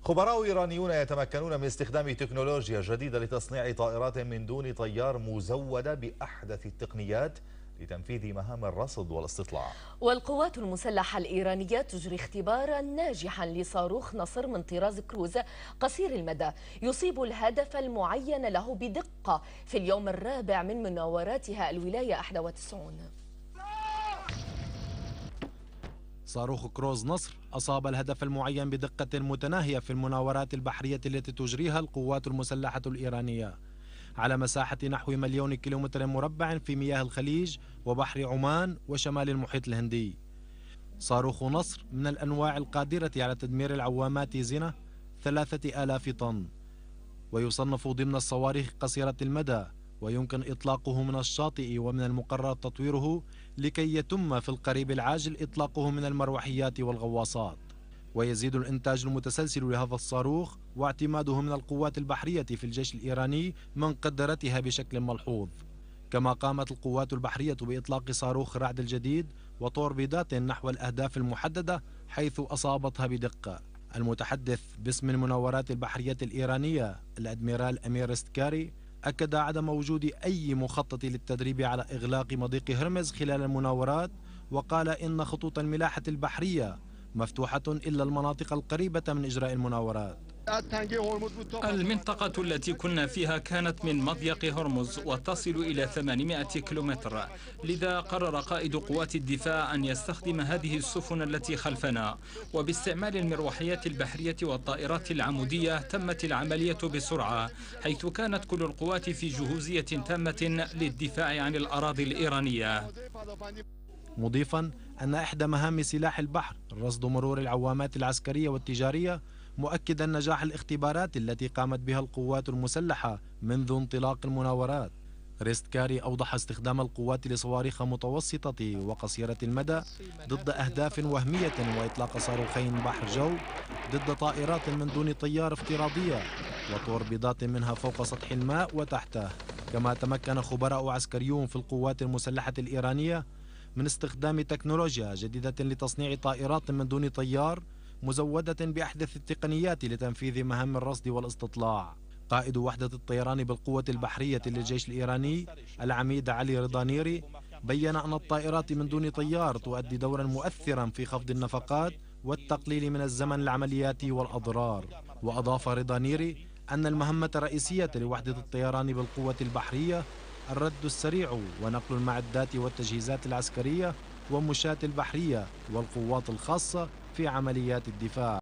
خبراء إيرانيون يتمكنون من استخدام تكنولوجيا جديدة لتصنيع طائرات من دون طيار مزودة بأحدث التقنيات لتنفيذ مهام الرصد والاستطلاع. والقوات المسلحة الإيرانية تجري اختبارا ناجحا لصاروخ نصر من طراز كروز قصير المدى يصيب الهدف المعين له بدقة في اليوم الرابع من مناوراتها الولاية 91. صاروخ كروز نصر أصاب الهدف المعين بدقة متناهية في المناورات البحرية التي تجريها القوات المسلحة الإيرانية على مساحة نحو 1,000,000 كيلومتر مربع في مياه الخليج وبحر عمان وشمال المحيط الهندي. صاروخ نصر من الأنواع القادرة على تدمير العوامات زنة 3000 طن، ويصنف ضمن الصواريخ قصيرة المدى، ويمكن إطلاقه من الشاطئ ومن المقرر تطويره لكي يتم في القريب العاجل إطلاقه من المروحيات والغواصات. ويزيد الإنتاج المتسلسل لهذا الصاروخ واعتماده من القوات البحرية في الجيش الإيراني من قدرتها بشكل ملحوظ. كما قامت القوات البحرية بإطلاق صاروخ رعد الجديد وتوربيدات نحو الأهداف المحددة حيث أصابتها بدقة. المتحدث باسم المناورات البحرية الإيرانية الأدميرال أمير رستكاري أكد عدم وجود أي مخطط للتدريب على إغلاق مضيق هرمز خلال المناورات، وقال إن خطوط الملاحة البحرية مفتوحة إلا المناطق القريبة من إجراء المناورات. المنطقة التي كنا فيها كانت من مضيق هرمز وتصل إلى 800 كيلومتر، لذا قرر قائد قوات الدفاع أن يستخدم هذه السفن التي خلفنا، وباستعمال المروحيات البحرية والطائرات العمودية تمت العملية بسرعة، حيث كانت كل القوات في جهوزية تامة للدفاع عن الأراضي الإيرانية. مضيفا أن إحدى مهام سلاح البحر رصد مرور العوامات العسكرية والتجارية، مؤكدا نجاح الاختبارات التي قامت بها القوات المسلحة منذ انطلاق المناورات. ريستكاري أوضح استخدام القوات لصواريخ متوسطة وقصيرة المدى ضد أهداف وهمية، وإطلاق صاروخين بحر جو ضد طائرات من دون طيار افتراضية وتوربيدات منها فوق سطح الماء وتحته. كما تمكن خبراء عسكريون في القوات المسلحة الإيرانية من استخدام تكنولوجيا جديدة لتصنيع طائرات من دون طيار مزودة بأحدث التقنيات لتنفيذ مهام الرصد والاستطلاع. قائد وحدة الطيران بالقوة البحرية للجيش الإيراني العميد علي رضانيري بيّن أن الطائرات من دون طيار تؤدي دورا مؤثرا في خفض النفقات والتقليل من الزمن العمليات والأضرار. وأضاف رضانيري أن المهمة الرئيسية لوحدة الطيران بالقوة البحرية الرد السريع ونقل المعدات والتجهيزات العسكرية ومشاة البحرية والقوات الخاصة في عمليات الدفاع.